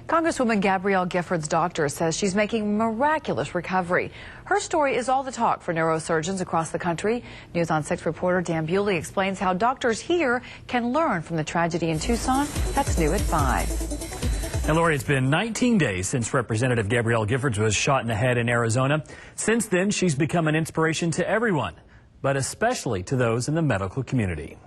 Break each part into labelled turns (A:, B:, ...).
A: Congresswoman Giffords' doctor says she's making miraculous recovery. Her story is all the talk for neurosurgeons across the country. News on 6 reporter Dan Bewley explains how doctors here can learn from the tragedy in Tucson. That's new at 5.
B: And Lori, it's been 19 days since Representative Giffords was shot in the head in Arizona. Since then, she's become an inspiration to everyone, but especially to those in the medical community.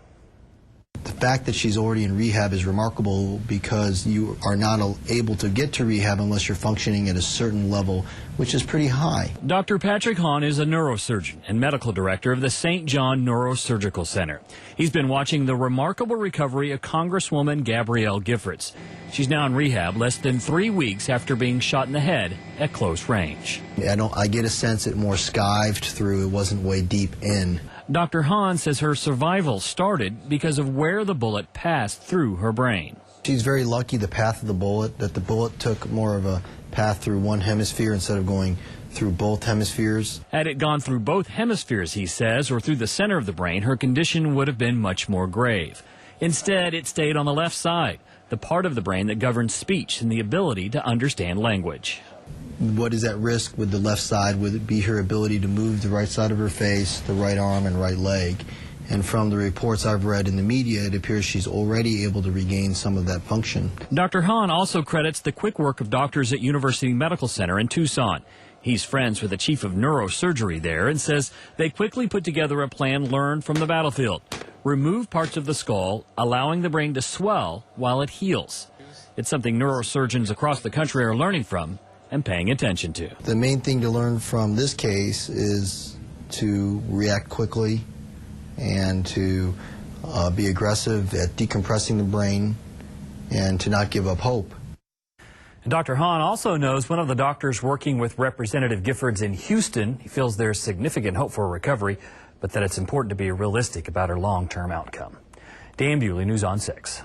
C: The fact that she's already in rehab is remarkable because you are not able to get to rehab unless you're functioning at a certain level, which is pretty high.
B: Dr. Patrick Hahn is a neurosurgeon and medical director of the St. John Neurosurgical Center. He's been watching the remarkable recovery of Congresswoman Giffords. She's now in rehab less than 3 weeks after being shot in the head at close range.
C: I get a sense it more skived through, it wasn't way deep in.
B: Dr. Hahn says her survival started because of where the bullet passed through her brain.
C: She's very lucky the path of the bullet, that the bullet took more of a path through one hemisphere instead of going through both hemispheres.
B: Had it gone through both hemispheres, he says, or through the center of the brain, her condition would have been much more grave. Instead, it stayed on the left side, the part of the brain that governs speech and the ability to understand language.
C: What is at risk with the left side would be her ability to move the right side of her face, the right arm and right leg. And from the reports I've read in the media, it appears she's already able to regain some of that function.
B: Dr. Hahn also credits the quick work of doctors at University Medical Center in Tucson. He's friends with the chief of neurosurgery there and says they quickly put together a plan learned from the battlefield. Remove parts of the skull, allowing the brain to swell while it heals. It's something neurosurgeons across the country are learning from and paying attention to.
C: The main thing to learn from this case is to react quickly and to be aggressive at decompressing the brain and to not give up hope.
B: And Dr. Hahn also knows one of the doctors working with Representative Giffords in Houston. He feels there's significant hope for recovery, but that it's important to be realistic about her long-term outcome. Dan Bewley, News on 6.